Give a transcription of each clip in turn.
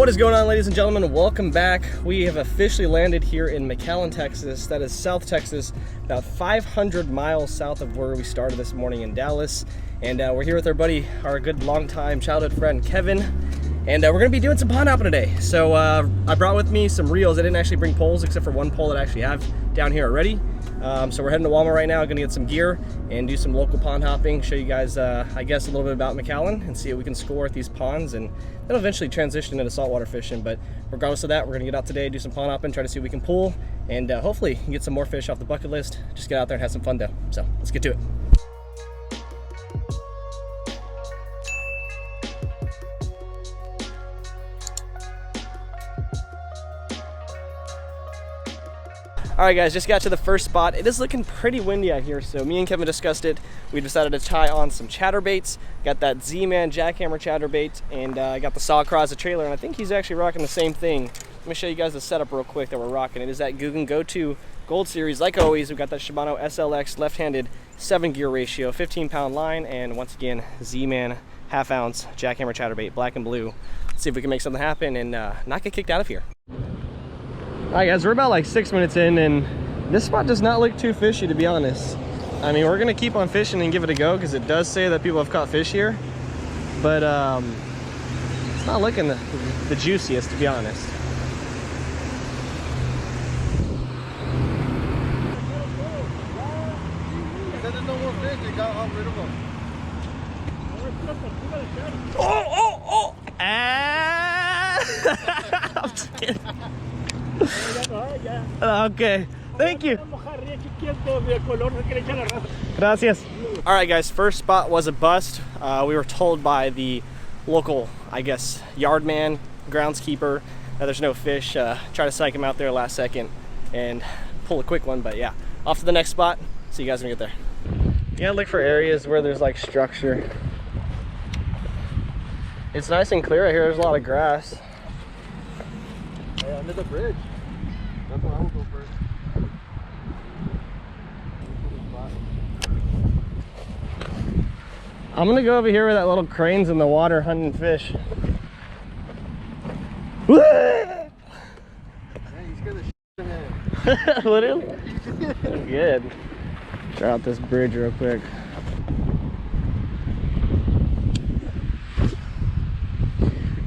What is going on, ladies and gentlemen? Welcome back. We have officially landed here in McAllen, Texas. That is South Texas, about 500 miles south of where we started this morning in Dallas. And we're here with our buddy, our good longtime childhood friend, Kevin. And we're gonna be doing some pond hopping today. So I brought with me some reels. I didn't actually bring poles except for one pole that I actually have down here already. So we're heading to Walmart right now, gonna get some gear and do some local pond hopping, show you guys, I guess, a little bit about McAllen and see what we can score at these ponds, and then eventually transition into saltwater fishing. But regardless of that, we're gonna get out today, do some pond hopping, try to see what we can pull, and hopefully get some more fish off the bucket list. Just get out there and have some fun though. So let's get to it. All right, guys, just got to the first spot. It is looking pretty windy out here, so me and Kevin discussed it. We decided to tie on some chatterbaits. Got that Z-Man jackhammer chatterbait, and I got the saw across the trailer, and I think he's actually rocking the same thing. Let me show you guys the setup real quick that we're rocking. It is that Googan Go-To Gold Series. Like always, we've got that Shimano SLX left-handed 7-gear ratio, 15-pound line, and once again, Z-Man half-ounce jackhammer chatterbait, black and blue. Let's see if we can make something happen and not get kicked out of here. All right, guys, we're about like 6 minutes in, and this spot does not look too fishy, to be honest. I mean, we're gonna keep on fishing and give it a go because it does say that people have caught fish here, but it's not looking the juiciest, to be honest. There's no more fish. They got rid of them. Oh! Ah! I'm just kidding. Okay, thank you. Gracias. All right, guys, first spot was a bust. We were told by the local, I guess, yard man, groundskeeper, that there's no fish. Try to psych him out there last second and pull a quick one, but yeah, off to the next spot. See you guys when we get there. You gotta look for areas where there's like structure. It's nice and clear right here. There's a lot of grass. Hey, under the bridge. That's where I will go first. I'm gonna go over here where that little crane's in the water hunting fish. Man, you scared the shit out of me. What is? Good. Try out this bridge real quick.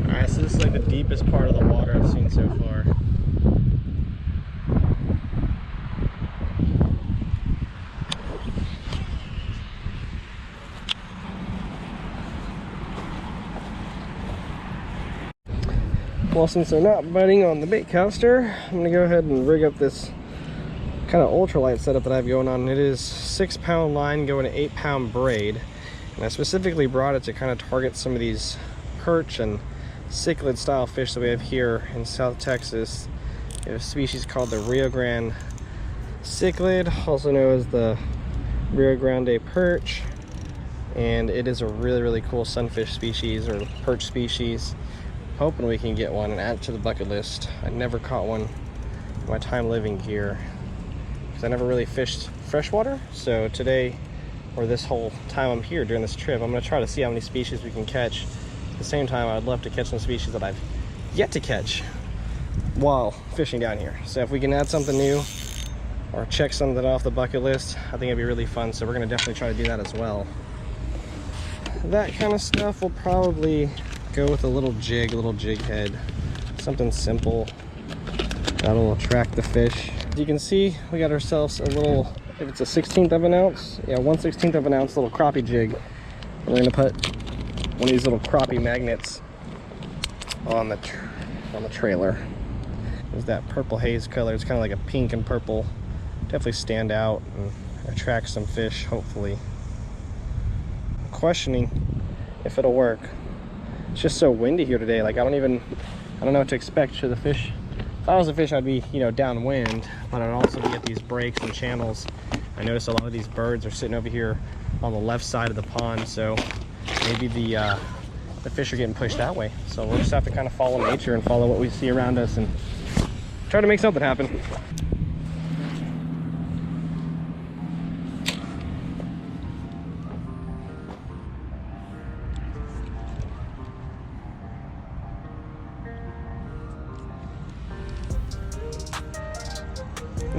Alright, so this is like the deepest part of the water I've seen so far. Well, since they're not biting on the bait caster, I'm gonna go ahead and rig up this kind of ultralight setup that I have going on. It is 6-pound line going to 8-pound braid, and I specifically brought it to kind of target some of these perch and cichlid style fish that we have here in South Texas. We have a species called the Rio Grande cichlid, also known as the Rio Grande perch, and it is a really cool sunfish species or perch species. Hoping we can get one and add it to the bucket list. I never caught one in my time living here because I never really fished freshwater. So today, or this whole time I'm here during this trip, I'm going to try to see how many species we can catch. At the same time, I'd love to catch some species that I've yet to catch while fishing down here. So if we can add something new or check something off the bucket list, I think it'd be really fun. So we're going to definitely try to do that as well. That kind of stuff will probably go with a little jig head, something simple that'll attract the fish. As you can see, we got ourselves a little, if it's a 1/16 of an ounce, yeah, 1/16 of an ounce little crappie jig. We're gonna put one of these little crappie magnets on the trailer. There's that purple haze color. It's kind of like a pink and purple. Definitely stand out and attract some fish, hopefully. I'm questioning if it'll work. It's just so windy here today. Like I don't know what to expect to the fish. If I was a fish, I'd be, you know, downwind, but I'd also be at these breaks and channels. I noticed a lot of these birds are sitting over here on the left side of the pond, so maybe the fish are getting pushed that way. So we'll just have to kind of follow nature and follow what we see around us and try to make something happen.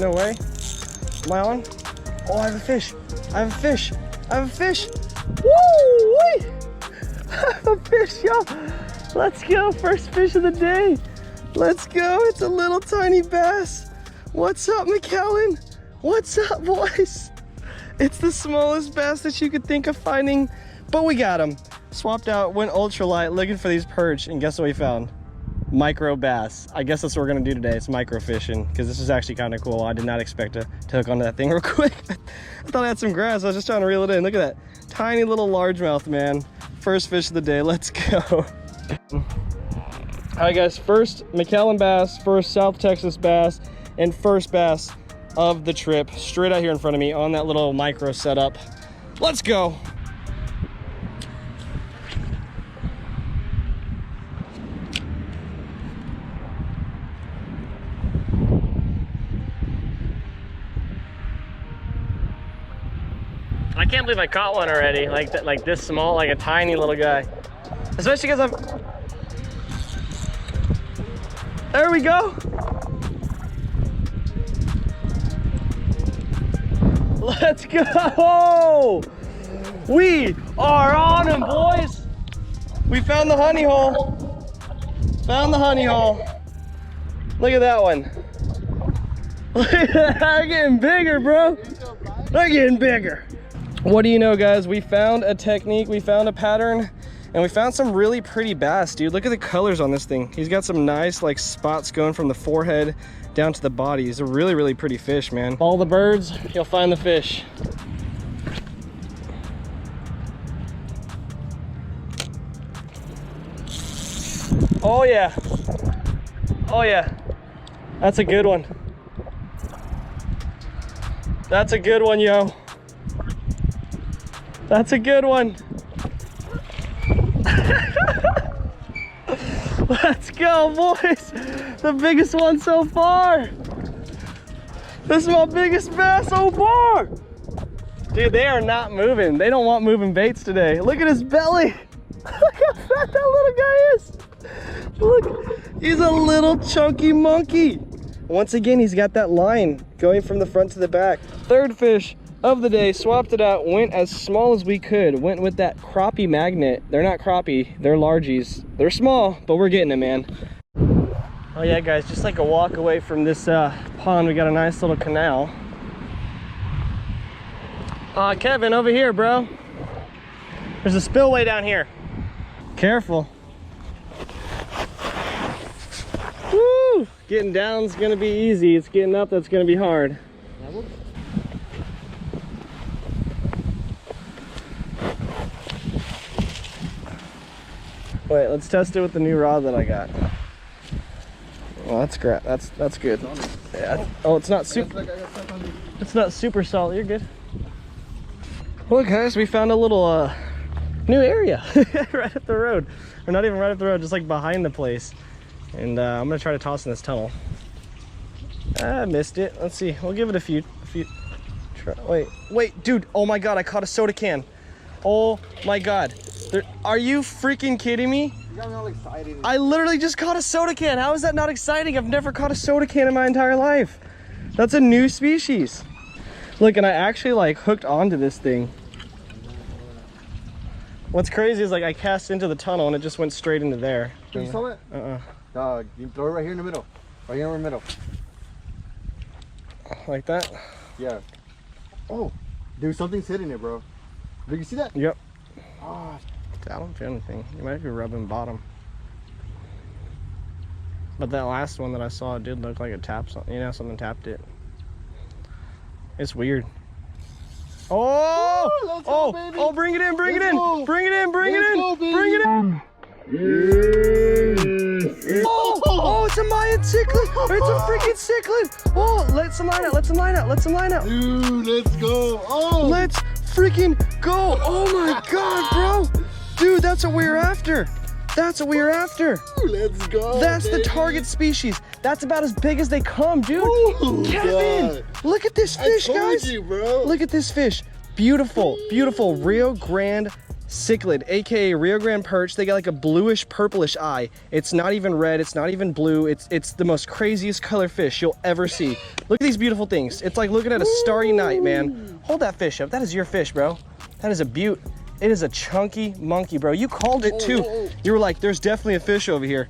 No way. Am I on? Oh, I have a fish. I have a fish. I have a fish. Woo! I have a fish, y'all. Let's go. First fish of the day. Let's go. It's a little tiny bass. What's up, McAllen? What's up, boys? It's the smallest bass that you could think of finding, but we got him. Swapped out, went ultralight looking for these perch, and guess what we found? Micro bass. I guess that's what we're gonna do today. It's micro fishing, because this is actually kind of cool. I did not expect to hook onto that thing real quick. I thought I had some grass. I was just trying to reel it in. Look at that tiny little largemouth, man. First fish of the day. Let's go. All right, guys. First McAllen bass, first South Texas bass, and first bass of the trip. Straight out here in front of me on that little micro setup. Let's go. I can't believe I caught one already, like this small, like a tiny little guy. Especially because there we go. Let's go. We are on him, boys. We found the honey hole. Found the honey hole. Look at that one. Look at that. They're getting bigger, bro. They're getting bigger. What do you know, guys? We found a technique, we found a pattern, and we found some really pretty bass, dude. Look at the colors on this thing. He's got some nice like spots going from the forehead down to the body. He's a really, really pretty fish, man. Follow the birds, you'll find the fish. Oh yeah. Oh yeah. That's a good one. That's a good one, yo. That's a good one. Let's go, boys. The biggest one so far. This is my biggest bass so far. Dude, they are not moving. They don't want moving baits today. Look at his belly. Look how fat that little guy is. Look, he's a little chunky monkey. Once again, he's got that line going from the front to the back. Third fish of the day, swapped it out, went as small as we could, went with that crappie magnet. They're not crappie, they're largies. They're small, but we're getting them, man. Oh yeah, guys, just like a walk away from this pond, we got a nice little canal. Kevin, over here, bro. There's a spillway down here. Careful. Woo! Getting down's gonna be easy. It's getting up that's gonna be hard. Wait, let's test it with the new rod that I got. Well, that's great. That's good. Yeah. Oh, it's not super. It's not super solid. You're good. Look, guys, we found a little new area right up the road, or not even right up the road, just like behind the place. And I'm gonna try to toss in this tunnel. I missed it. Let's see. We'll give it a few. Wait, dude. Oh my God, I caught a soda can. Oh my God. Are you freaking kidding me? You got me all excited. I literally just caught a soda can. How is that not exciting? I've never caught a soda can in my entire life. That's a new species. Look, and I actually like hooked onto this thing. What's crazy is like I cast into the tunnel and it just went straight into there. You saw it? You throw it right here in the middle. Right here in the middle. Like that? Yeah. Oh, dude, something's hitting it, bro. Did you see that? Yep. Oh, I don't feel anything. You might be rubbing bottom. But that last one that I saw did look like it tapped something. You know, something tapped it. It's weird. Oh! Let's go, baby. Oh, bring it in, bring it in. Bring it in, bring it in. Bring it in. Oh, it's a Mayan cichlid. It's a freaking cichlid. Oh, let some line out, let some line out, let some line out. Dude, let's go. Oh, let's freaking go. Oh my God, bro. Dude, that's what we were after. That's what we were after. Let's go. That's the target species. That's about as big as they come, dude. Ooh, Kevin, God. Look at this fish, guys. You, bro. Look at this fish. Beautiful, beautiful Rio Grande cichlid, aka Rio Grande perch. They got like a bluish purplish eye. It's not even red, it's not even blue. It's the most craziest color fish you'll ever see. Look at these beautiful things. It's like looking at a starry night, man. Hold that fish up. That is your fish, bro. That is a beaut. It is a chunky monkey, bro. You called it too. You were like, there's definitely a fish over here.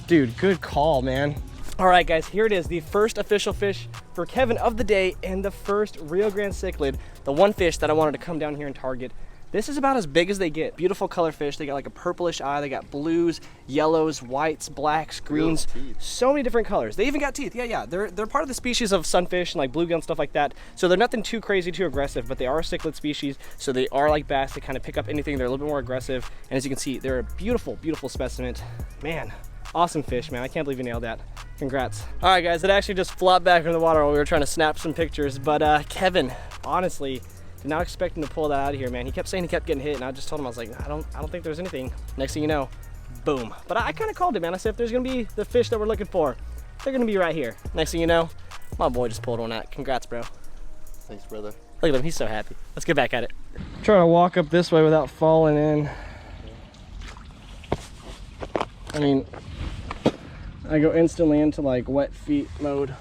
Dude, good call, man. All right, guys, here it is, the first official fish for Kevin of the day and the first Rio Grande cichlid, the one fish that I wanted to come down here and target. This is about as big as they get. Beautiful color fish. They got like a purplish eye. They got blues, yellows, whites, blacks, greens, so many different colors. They even got teeth. Yeah. They're part of the species of sunfish and like bluegill, stuff like that. So they're nothing too crazy, too aggressive, but they are a cichlid species. So they are like bass. They kind of pick up anything. They're a little bit more aggressive. And as you can see, they're a beautiful, beautiful specimen. Man, awesome fish, man. I can't believe you nailed that. Congrats. All right, guys, it actually just flopped back in the water while we were trying to snap some pictures. But Kevin, honestly, did not expect him to pull that out of here, man. He kept saying he kept getting hit, and I just told him, I was like, I don't think there's anything. Next thing you know, boom. But I kind of called it, man. I said, if there's gonna be the fish that we're looking for, they're gonna be right here. Next thing you know, my boy just pulled one out. Congrats, bro. Thanks, brother. Look at him, he's so happy. Let's get back at it. Trying to walk up this way without falling in. I mean, I go instantly into like wet feet mode.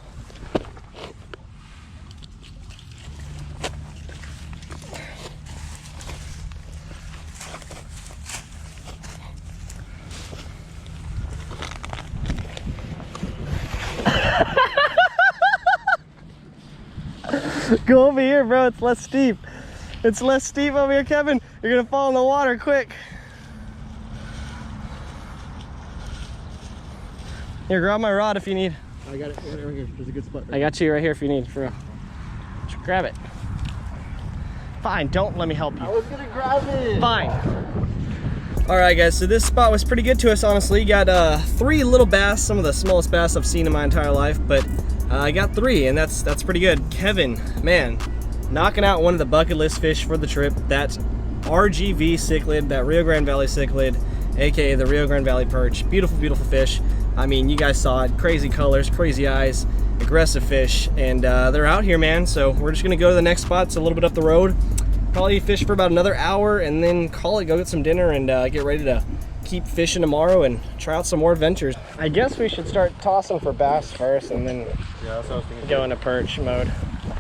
Go over here, bro. It's less steep. It's less steep over here, Kevin. You're gonna fall in the water quick. Here, grab my rod if you need. I got it right here. There's a good spot. I got you right here if you need, for real. Just grab it. Fine, don't let me help you. I was gonna grab it. Fine. All right, guys, so this spot was pretty good to us, honestly. Got 3 little bass, some of the smallest bass I've seen in my entire life, but I got 3, and that's pretty good. Kevin, man, knocking out one of the bucket list fish for the trip. That RGV cichlid, that Rio Grande Valley cichlid, aka the Rio Grande Valley perch. Beautiful, beautiful fish. I mean, you guys saw it. Crazy colors, crazy eyes, aggressive fish, and they're out here, man. So we're just gonna go to the next spot. It's a little bit up the road. Probably fish for about another hour, and then call it, go get some dinner, and get ready to keep fishing tomorrow and try out some more adventures. I guess we should start tossing for bass first, and then that's what I was thinking. Go into perch mode.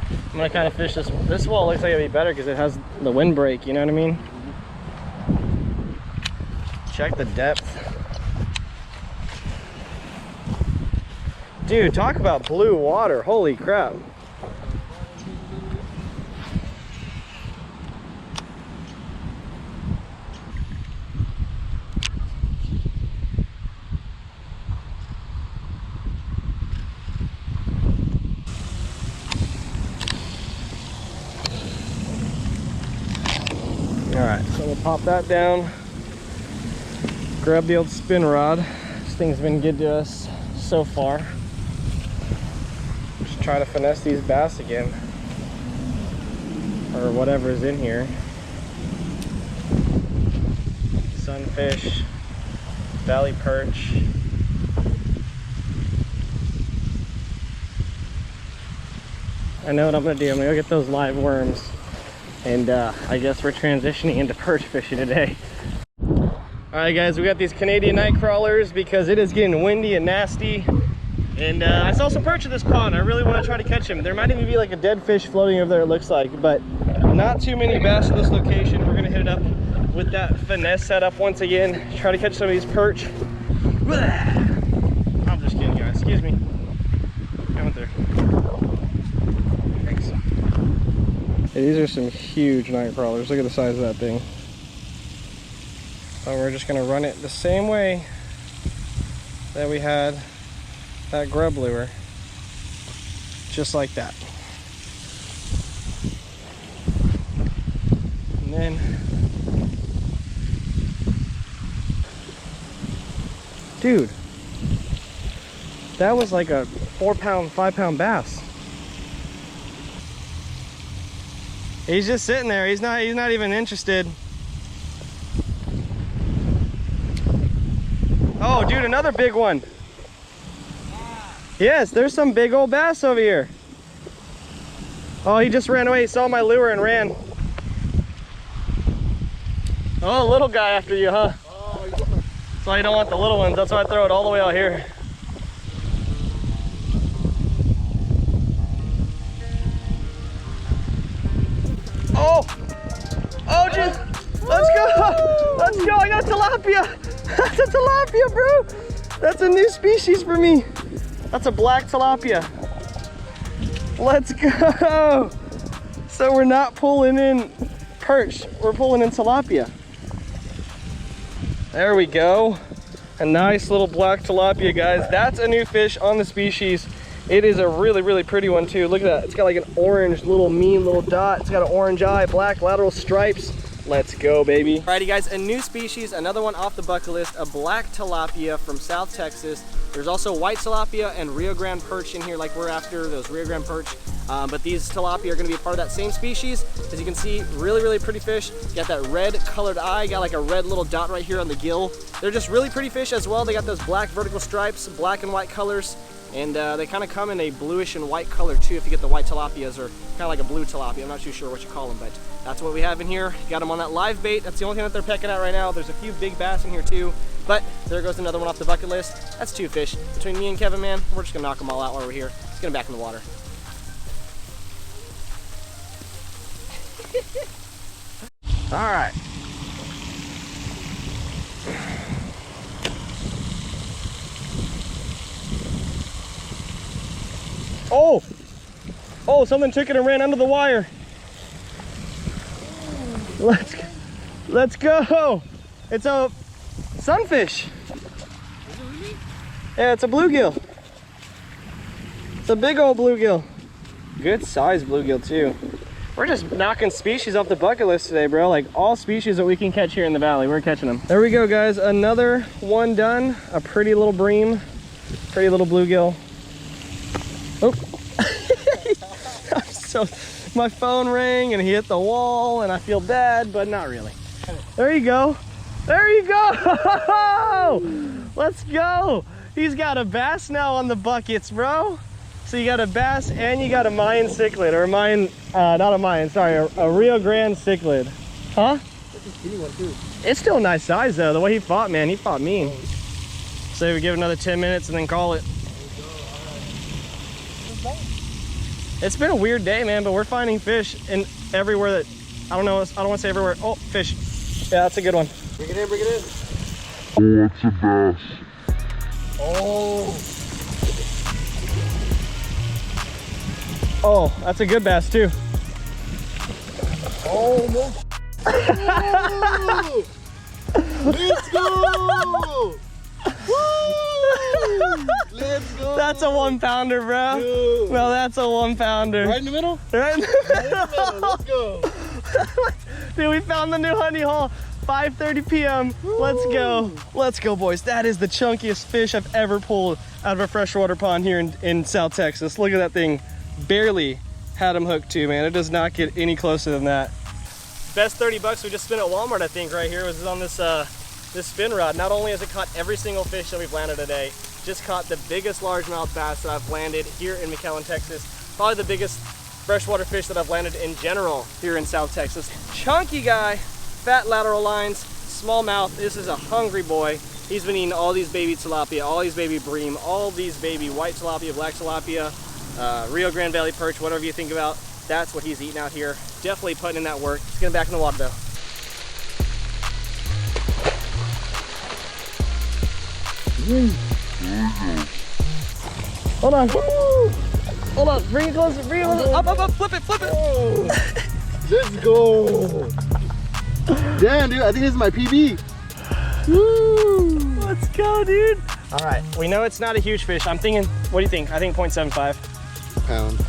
I'm gonna kind of fish this. This wall looks like it'll be better because it has the windbreak, you know what I mean? Check the depth. Dude, talk about blue water. Holy crap. Alright, so we'll pop that down, grab the old spin rod. This thing's been good to us so far. Just try to finesse these bass again, or whatever's in here. Sunfish, valley perch. I know what I'm gonna do. I'm gonna go get those live worms. And I guess we're transitioning into perch fishing today. All right, guys, we got these Canadian night crawlers because it is getting windy and nasty. And I saw some perch in this pond. I really want to try to catch them. There might even be like a dead fish floating over there, it looks like, but not too many bass in this location. We're gonna hit it up with that Finesse setup once again. Try to catch some of these perch. I'm just kidding, guys. Excuse me. Coming through. Thanks. These are some huge night crawlers. Look at the size of that thing. So we're just gonna run it the same way that we had that grub lure. Just like that. And then, dude, that was like a 4-pound, 5-pound bass. He's just sitting there. He's not even interested. Oh, dude, another big one. Yes, there's some big old bass over here. Oh, he just ran away. He saw my lure and ran. Oh, little guy after you, huh? Oh, That's why you don't want the little ones. That's why I throw it all the way out here. Oh! Oh, geez! Let's go! Let's go! I got tilapia! That's a tilapia, bro! That's a new species for me. That's a black tilapia. Let's go! So we're not pulling in perch, we're pulling in tilapia. There we go. A nice little black tilapia, guys. That's a new fish on the species. It is a really, really pretty one too. Look at that. It's got like an orange little mean little dot. It's got an orange eye, black lateral stripes. Let's go, baby. Alrighty guys, a new species, another one off the bucket list, a black tilapia from South Texas. There's also white tilapia and Rio Grande perch in here, like we're after, those Rio Grande perch. But these tilapia are gonna be a part of that same species. As you can see, really, really pretty fish. Got that red colored eye, got like a red little dot right here on the gill. They're just really pretty fish as well. They got those black vertical stripes, black and white colors. And they kind of come in a bluish and white color too if you get the white tilapias, or kind of like a blue tilapia. I'm not too sure what you call them, but that's what we have in here. Got them on that live bait. That's the only thing that they're pecking at right now. There's a few big bass in here too, but there goes another one off the bucket list. That's 2 fish. Between me and Kevin, man, we're just gonna knock them all out while we're here. Let's get them back in the water. All right. Oh! Oh, something took it and ran under the wire. Let's go! It's a sunfish. Yeah, it's a bluegill. It's a big old bluegill. Good size bluegill too. We're just knocking species off the bucket list today, bro. Like all species that we can catch here in the valley, we're catching them. There we go, guys. Another one done. A pretty little bream, pretty little bluegill. Oh, my phone rang and he hit the wall and I feel bad, but not really. There you go. There you go. Let's go. He's got a bass now on the buckets, bro. So you got a bass and you got a Mayan cichlid, or a Mayan, not a Mayan, sorry, a Rio Grande cichlid. Huh? That's a skinny one too. It's still a nice size though. The way he fought, man, he fought mean. So we give it another 10 minutes and then call it. It's been a weird day, man, but we're finding fish in everywhere that, I don't want to say everywhere. Oh, fish. Yeah, that's a good one. Bring it in, bring it in. Oh, it's a bass. Oh. Oh, that's a good bass too. Oh, no. Let's go. Woo! Let's go. That's a 1 pounder, bro. Dude. No, that's a 1 pounder. Right in the middle? Right in the middle. Let's go. Dude, we found the new honey hole. 5:30 p.m. Let's go. Let's go, boys. That is the chunkiest fish I've ever pulled out of a freshwater pond here in South Texas. Look at that thing. Barely had him hooked too, man. It does not get any closer than that. Best 30 bucks we just spent at Walmart, I think, right here was on this this spin rod. Not only has it caught every single fish that we've landed today, just caught the biggest largemouth bass that I've landed here in McAllen, Texas. Probably the biggest freshwater fish that I've landed in general here in South Texas. Chunky guy, fat lateral lines, small mouth. This is a hungry boy. He's been eating all these baby tilapia, all these baby bream, all these baby white tilapia, black tilapia, Rio Grande Valley perch, whatever you think about. That's what he's eating out here. Definitely putting in that work. Let's get him back in the water though. Hold on. Woo! Hold on. Bring it closer. Bring it closer. Up, up, up. Flip it. Flip it. Oh. Let's go. Damn, dude. I think this is my PB. Woo! Let's go, dude. All right. We know it's not a huge fish. I'm thinking, what do you think? I think 0.75. Pound.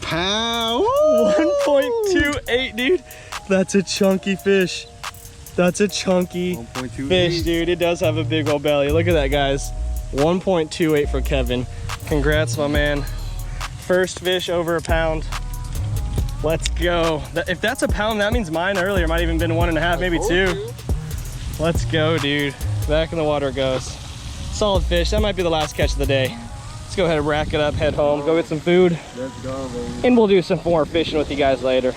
Pound. 1.28, dude. That's a chunky fish. That's a chunky fish, dude. It does have a big old belly. Look at that, guys. 1.28 for Kevin. Congrats, my man. First fish over a pound. Let's go. If that's a pound, that means mine earlier might even been 1.5, maybe 2. Let's go, dude. Back in the water it goes. Solid fish. That might be the last catch of the day. Let's go ahead and rack it up, head home, go get some food. Let's go, baby. And we'll do some more fishing with you guys later.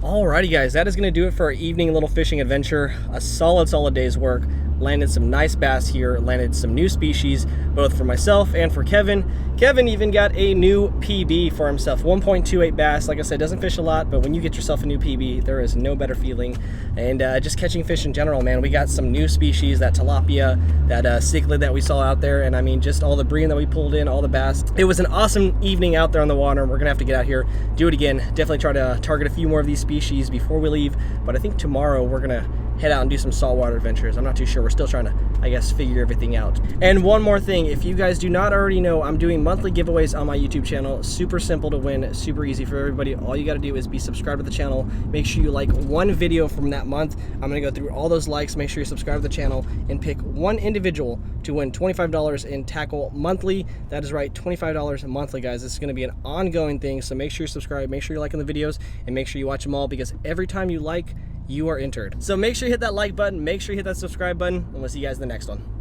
Alrighty guys, that is going to do it for our evening little fishing adventure. A solid day's work. Landed some nice bass here, landed some new species, both for myself and for Kevin. Kevin even got a new PB for himself, 1.28 bass. Like I said, doesn't fish a lot, but when you get yourself a new PB, there is no better feeling. And just catching fish in general, man. We got some new species, that tilapia, that cichlid that we saw out there, and I mean, just all the bream that we pulled in, all the bass. It was an awesome evening out there on the water. We're gonna have to get out here, do it again. Definitely try to target a few more of these species before we leave, but I think tomorrow we're gonna head out and do some saltwater adventures. I'm not too sure. We're still trying to, I guess, figure everything out. And one more thing, if you guys do not already know, I'm doing monthly giveaways on my YouTube channel. Super simple to win, super easy for everybody. All you got to do is be subscribed to the channel. Make sure you like one video from that month. I'm going to go through all those likes. Make sure you subscribe to the channel and pick one individual to win $25 in tackle monthly. That is right, $25 monthly, guys. This is going to be an ongoing thing, so make sure you subscribe, make sure you're liking the videos, and make sure you watch them all, because every time you like, you are entered. So make sure you hit that like button, make sure you hit that subscribe button, and we'll see you guys in the next one.